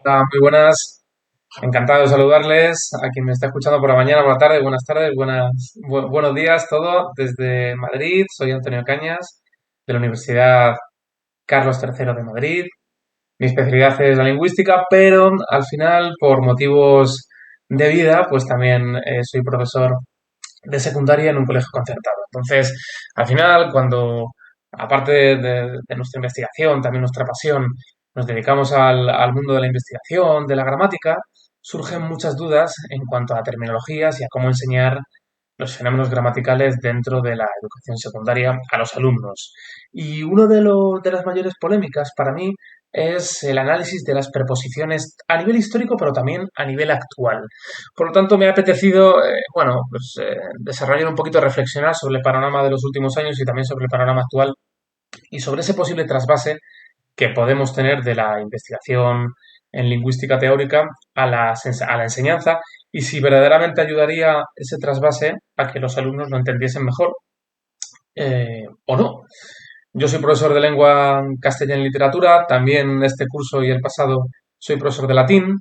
Hola, muy buenas. Encantado de saludarles a quien me está escuchando por la mañana, por la tarde, buenas tardes, buenos días, todo desde Madrid. Soy Antonio Cañas, de la Universidad Carlos III de Madrid. Mi especialidad es la lingüística, pero al final, por motivos de vida, pues también soy profesor de secundaria en un colegio concertado. Entonces, al final, cuando, aparte de nuestra investigación, también nuestra pasión, nos dedicamos al mundo de la investigación, de la gramática, surgen muchas dudas en cuanto a terminologías y a cómo enseñar los fenómenos gramaticales dentro de la educación secundaria a los alumnos. Y uno de las mayores polémicas para mí es el análisis de las preposiciones a nivel histórico, pero también a nivel actual. Por lo tanto, me ha apetecido, desarrollar un poquito, reflexionar sobre el panorama de los últimos años y también sobre el panorama actual y sobre ese posible trasvase que podemos tener de la investigación en lingüística teórica a la enseñanza y si verdaderamente ayudaría ese trasvase a que los alumnos lo entendiesen mejor o no. Yo soy profesor de lengua castellana y literatura, también este curso y el pasado soy profesor de latín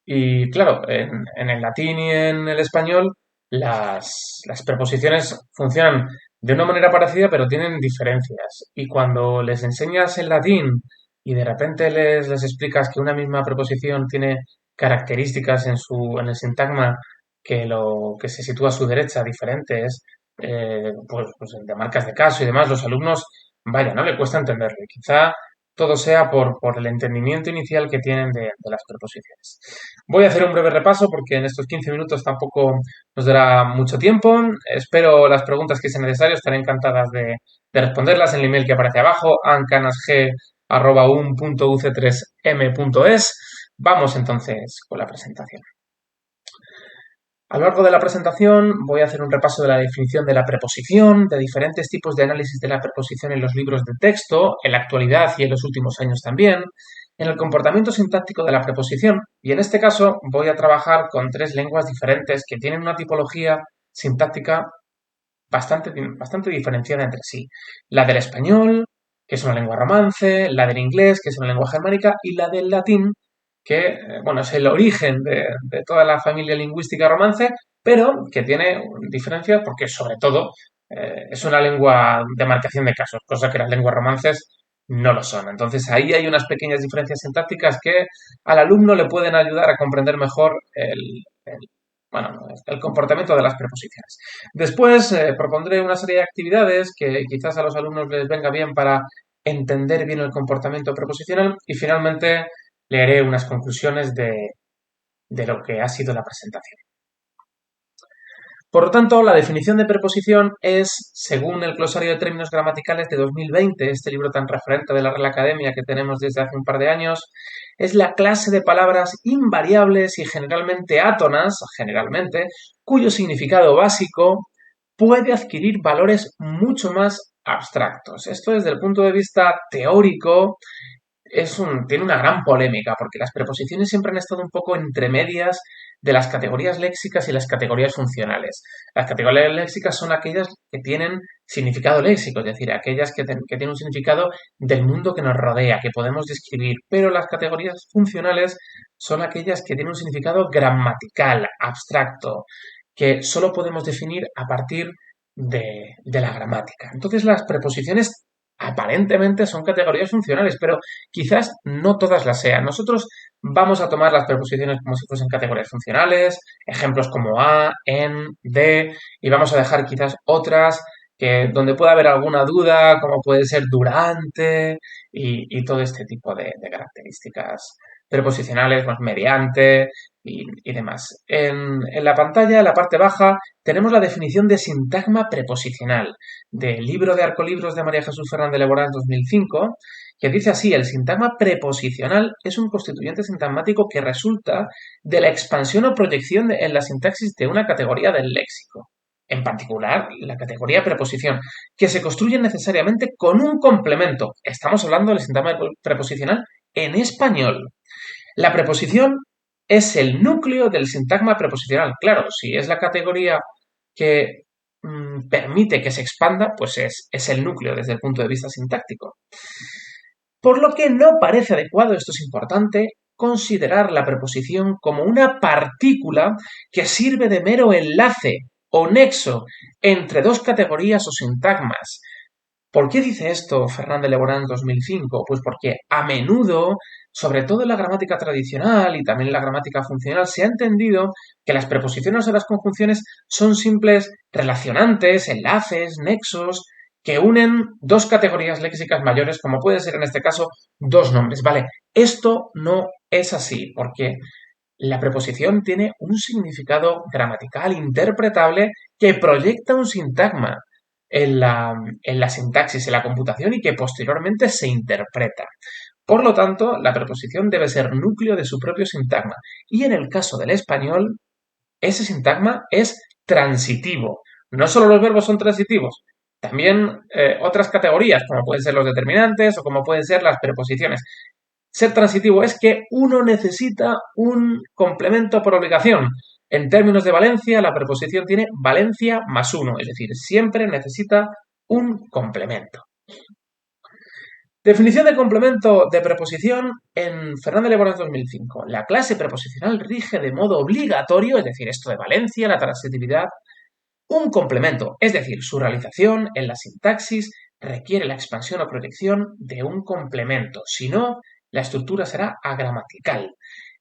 y claro, en el latín y en el español las preposiciones funcionan de una manera parecida, pero tienen diferencias. Y cuando les enseñas el latín y de repente les explicas que una misma preposición tiene características en el sintagma que se sitúa a su derecha diferentes, pues de marcas de caso y demás, los alumnos, vaya, no le cuesta entenderlo. Y quizá todo sea por el entendimiento inicial que tienen de las preposiciones. Voy a hacer un breve repaso porque en estos 15 minutos tampoco nos dará mucho tiempo. Espero las preguntas que sean necesarias. Estaré encantadas de responderlas en el email que aparece abajo, ancanasg@un.uc3m.es. Vamos entonces con la presentación. A lo largo de la presentación voy a hacer un repaso de la definición de la preposición, de diferentes tipos de análisis de la preposición en los libros de texto, en la actualidad y en los últimos años también, en el comportamiento sintáctico de la preposición, y en este caso voy a trabajar con tres lenguas diferentes que tienen una tipología sintáctica bastante diferenciada entre sí. La del español, que es una lengua romance, la del inglés, que es una lengua germánica, y la del latín, que bueno, es el origen de toda la familia lingüística romance, pero que tiene diferencias porque sobre todo es una lengua de marcación de casos, cosa que las lenguas romances no lo son. Entonces ahí hay unas pequeñas diferencias sintácticas que al alumno le pueden ayudar a comprender mejor el comportamiento de las preposiciones. Después propondré una serie de actividades que quizás a los alumnos les venga bien para entender bien el comportamiento preposicional y finalmente leeré unas conclusiones de lo que ha sido la presentación. Por lo tanto, la definición de preposición es, según el Glosario de Términos Gramaticales de 2020, este libro tan referente de la Real Academia que tenemos desde hace un par de años, es la clase de palabras invariables y generalmente átonas, cuyo significado básico puede adquirir valores mucho más abstractos. Esto desde el punto de vista teórico tiene una gran polémica, porque las preposiciones siempre han estado un poco entre medias de las categorías léxicas y las categorías funcionales. Las categorías léxicas son aquellas que tienen significado léxico, es decir, aquellas que tienen un significado del mundo que nos rodea, que podemos describir, pero las categorías funcionales son aquellas que tienen un significado gramatical, abstracto, que solo podemos definir a partir de la gramática. Entonces las preposiciones aparentemente son categorías funcionales, pero quizás no todas las sean. Nosotros vamos a tomar las preposiciones como si fuesen categorías funcionales, ejemplos como a, en, de, y vamos a dejar quizás otras que donde pueda haber alguna duda, como puede ser durante y todo este tipo de características preposicionales, pues mediante y demás. En la pantalla, en la parte baja, tenemos la definición de sintagma preposicional del libro de Arcolibros de María Jesús Fernández Leborán 2005, que dice así: el sintagma preposicional es un constituyente sintagmático que resulta de la expansión o proyección en la sintaxis de una categoría del léxico, en particular la categoría preposición, que se construye necesariamente con un complemento. Estamos hablando del sintagma preposicional en español. La preposición es el núcleo del sintagma preposicional. Claro, si es la categoría que permite que se expanda, pues es el núcleo desde el punto de vista sintáctico. Por lo que no parece adecuado, esto es importante, considerar la preposición como una partícula que sirve de mero enlace o nexo entre dos categorías o sintagmas. ¿Por qué dice esto Fernández Leborán en 2005? Pues porque a menudo, sobre todo en la gramática tradicional y también en la gramática funcional, se ha entendido que las preposiciones o las conjunciones son simples relacionantes, enlaces, nexos, que unen dos categorías léxicas mayores, como puede ser en este caso dos nombres. Vale, esto no es así, porque la preposición tiene un significado gramatical interpretable que proyecta un sintagma en la sintaxis, en la computación y que posteriormente se interpreta. Por lo tanto, la preposición debe ser núcleo de su propio sintagma. Y en el caso del español, ese sintagma es transitivo. No solo los verbos son transitivos, también otras categorías, como pueden ser los determinantes o como pueden ser las preposiciones. Ser transitivo es que uno necesita un complemento por obligación. En términos de valencia, la preposición tiene valencia más uno, es decir, siempre necesita un complemento. Definición de complemento de preposición en Fernández Leborán 2005. La clase preposicional rige de modo obligatorio, es decir, esto de valencia, la transitividad, un complemento, es decir, su realización en la sintaxis requiere la expansión o proyección de un complemento, si no, la estructura será agramatical.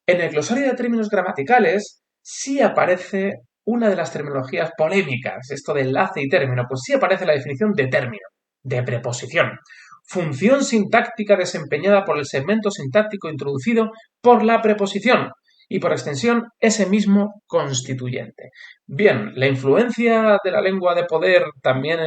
En el glosario de términos gramaticales sí aparece una de las terminologías polémicas, esto de enlace y término, pues sí aparece la definición de término, de preposición. Función sintáctica desempeñada por el segmento sintáctico introducido por la preposición y por extensión ese mismo constituyente. Bien, la influencia de la lengua de poder también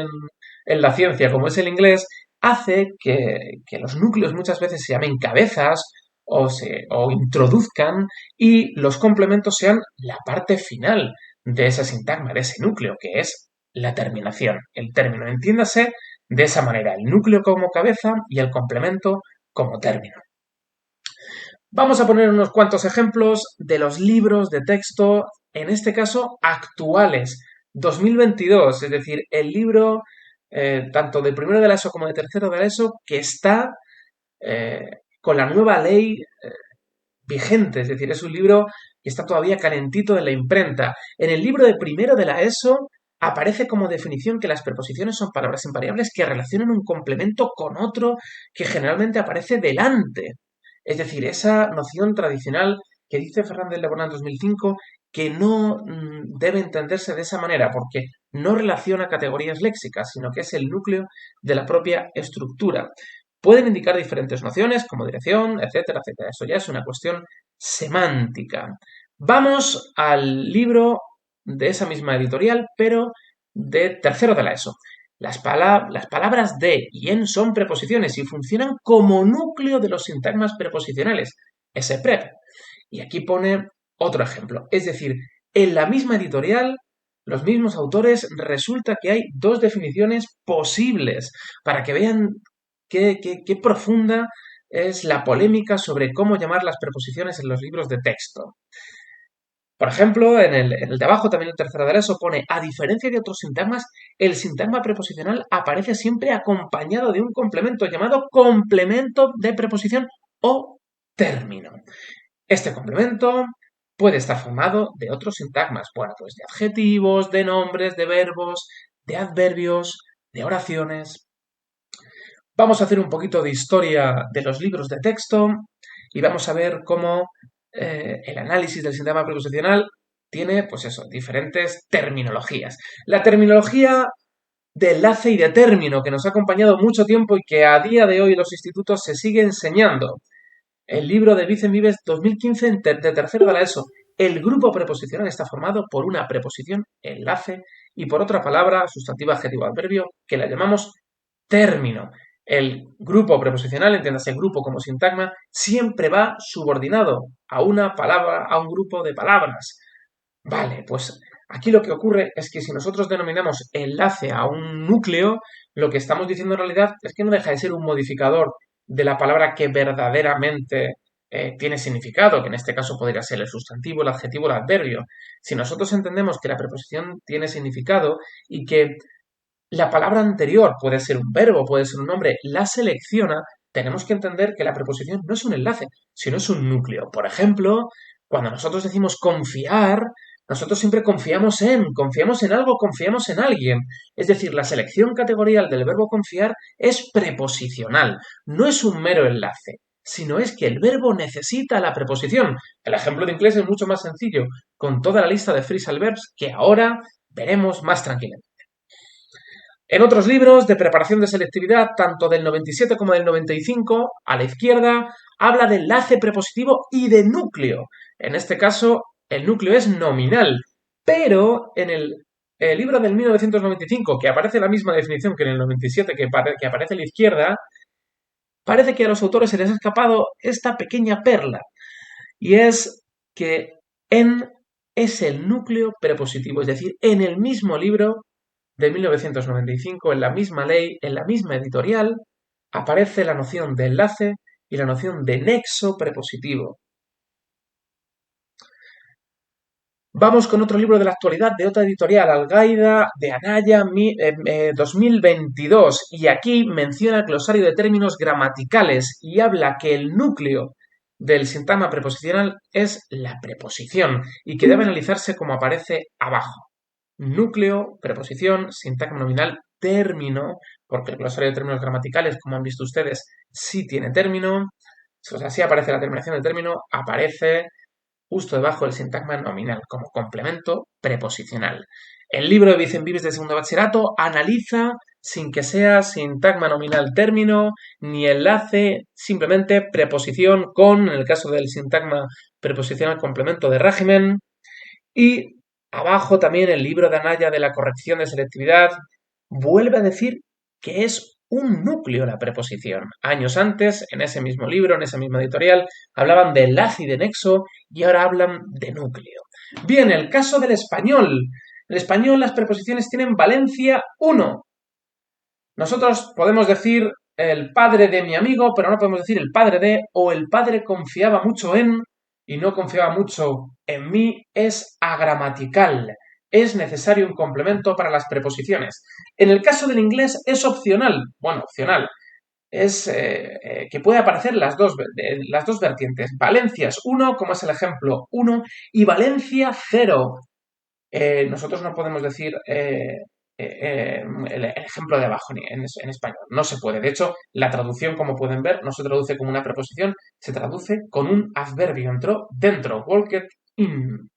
en la ciencia, como es el inglés, hace que los núcleos muchas veces se llamen cabezas o introduzcan y los complementos sean la parte final de ese sintagma, de ese núcleo, que es la terminación, el término. Entiéndase de esa manera, el núcleo como cabeza y el complemento como término. Vamos a poner unos cuantos ejemplos de los libros de texto, en este caso actuales, 2022, es decir, el libro tanto de primero de la ESO como de tercero de la ESO que está con la nueva ley vigente, es decir, es un libro que está todavía calentito de la imprenta. En el libro de primero de la ESO aparece como definición que las preposiciones son palabras invariables que relacionan un complemento con otro que generalmente aparece delante. Es decir, esa noción tradicional que dice Fernández Leborán en 2005 que no debe entenderse de esa manera porque no relaciona categorías léxicas, sino que es el núcleo de la propia estructura. Pueden indicar diferentes nociones como dirección, etcétera, etcétera. Eso ya es una cuestión semántica. Vamos al libro de esa misma editorial, pero de tercero de la ESO. Las palabras de y en son preposiciones y funcionan como núcleo de los sintagmas preposicionales, SPREP. Y aquí pone otro ejemplo. Es decir, en la misma editorial, los mismos autores, resulta que hay dos definiciones posibles para que vean qué profunda es la polémica sobre cómo llamar las preposiciones en los libros de texto. Por ejemplo, en el de abajo, también el tercero de la ESO, pone, a diferencia de otros sintagmas, el sintagma preposicional aparece siempre acompañado de un complemento llamado complemento de preposición o término. Este complemento puede estar formado de otros sintagmas, bueno, pues de adjetivos, de nombres, de verbos, de adverbios, de oraciones. Vamos a hacer un poquito de historia de los libros de texto y vamos a ver cómo el análisis del sintagma preposicional tiene, pues eso, diferentes terminologías. La terminología de enlace y de término que nos ha acompañado mucho tiempo y que a día de hoy en los institutos se sigue enseñando. El libro de Vicen Vives 2015 de tercero de la ESO. El grupo preposicional está formado por una preposición, enlace, y por otra palabra, sustantivo, adjetivo, adverbio, que la llamamos término. El grupo preposicional, entiéndase grupo como sintagma, siempre va subordinado a una palabra, a un grupo de palabras. Vale, pues aquí lo que ocurre es que si nosotros denominamos enlace a un núcleo, lo que estamos diciendo en realidad es que no deja de ser un modificador de la palabra que verdaderamente tiene significado, que en este caso podría ser el sustantivo, el adjetivo, el adverbio. Si nosotros entendemos que la preposición tiene significado y que la palabra anterior puede ser un verbo, puede ser un nombre, la selecciona, tenemos que entender que la preposición no es un enlace, sino es un núcleo. Por ejemplo, cuando nosotros decimos confiar, nosotros siempre confiamos en algo, confiamos en alguien. Es decir, la selección categorial del verbo confiar es preposicional, no es un mero enlace, sino es que el verbo necesita la preposición. El ejemplo de inglés es mucho más sencillo, con toda la lista de phrasal verbs que ahora veremos más tranquilamente. En otros libros de preparación de selectividad, tanto del 97 como del 95, a la izquierda, habla de enlace prepositivo y de núcleo. En este caso, el núcleo es nominal, pero en el libro del 1995, que aparece la misma definición que en el 97 que aparece a la izquierda, parece que a los autores se les ha escapado esta pequeña perla, y es que en es el núcleo prepositivo, es decir, en el mismo libro de 1995, en la misma ley, en la misma editorial, aparece la noción de enlace y la noción de nexo prepositivo. Vamos con otro libro de la actualidad de otra editorial, Algaida, de Anaya, 2022, y aquí menciona el glosario de términos gramaticales y habla que el núcleo del sintagma preposicional es la preposición y que debe analizarse como aparece abajo. Núcleo, preposición, sintagma nominal, término, porque el glosario de términos gramaticales, como han visto ustedes, sí tiene término. O sea, sí aparece la terminación del término, aparece justo debajo del sintagma nominal, como complemento preposicional. El libro de Vicent Vives de segundo bachillerato analiza sin que sea sintagma nominal término, ni enlace, simplemente preposición con, en el caso del sintagma preposicional complemento de régimen, y abajo también el libro de Anaya de la corrección de selectividad vuelve a decir que es un núcleo la preposición. Años antes, en ese mismo libro, en esa misma editorial, hablaban de enlace y de nexo y ahora hablan de núcleo. Bien, el caso del español. El español, las preposiciones tienen valencia 1. Nosotros podemos decir el padre de mi amigo, pero no podemos decir el padre de, o el padre confiaba mucho en, y no confiaba mucho en mí, es agramatical. Es necesario un complemento para las preposiciones. En el caso del inglés es opcional. Bueno, opcional. Es que puede aparecer las dos vertientes. Valencias 1, como es el ejemplo 1, y Valencia 0. Nosotros no podemos decir el ejemplo de abajo en español. No se puede. De hecho, la traducción, como pueden ver, no se traduce como una preposición, se traduce con un adverbio. Entró dentro, walked in.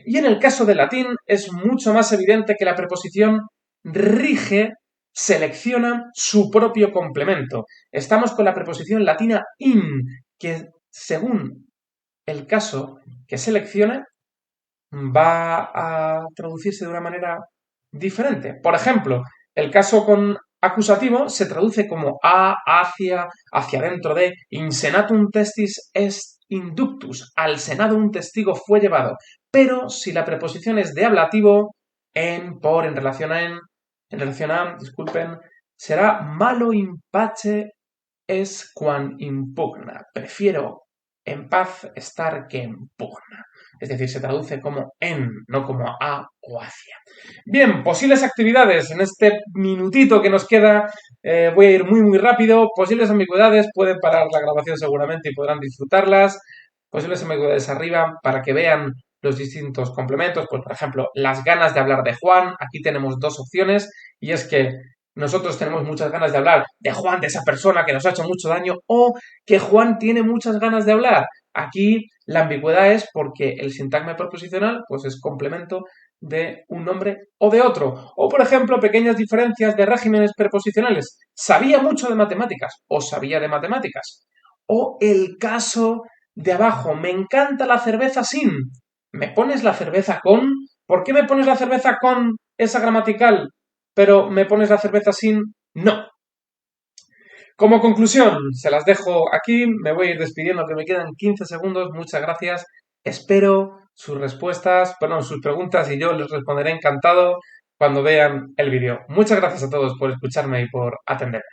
Y en el caso del latín es mucho más evidente que la preposición rige selecciona su propio complemento. Estamos con la preposición latina in, que según el caso que seleccione, va a traducirse de una manera diferente. Por ejemplo, el caso con acusativo se traduce como a, hacia dentro de, in senatum testis est inductus, al senado un testigo fue llevado. Pero si la preposición es de ablativo, en, por, en relación a, disculpen, será malo impace es quan impugna. Prefiero en paz estar que en pugna. Es decir, se traduce como en, no como a o hacia. Bien, posibles actividades. En este minutito que nos queda, voy a ir muy rápido. Posibles ambigüedades, pueden parar la grabación seguramente y podrán disfrutarlas. Posibles ambigüedades arriba para que vean los distintos complementos. Pues, por ejemplo, las ganas de hablar de Juan. Aquí tenemos dos opciones y es que nosotros tenemos muchas ganas de hablar de Juan, de esa persona que nos ha hecho mucho daño, o que Juan tiene muchas ganas de hablar. Aquí la ambigüedad es porque el sintagma preposicional pues es complemento de un nombre o de otro. O, por ejemplo, pequeñas diferencias de regímenes preposicionales. Sabía mucho de matemáticas o sabía de matemáticas. O el caso de abajo, me encanta la cerveza sin. ¿Me pones la cerveza con? ¿Por qué me pones la cerveza con esa gramatical, pero me pones la cerveza sin? No. Como conclusión, se las dejo aquí, me voy a ir despidiendo, que me quedan 15 segundos, muchas gracias, espero sus respuestas, perdón, sus preguntas y yo les responderé encantado cuando vean el vídeo. Muchas gracias a todos por escucharme y por atenderme.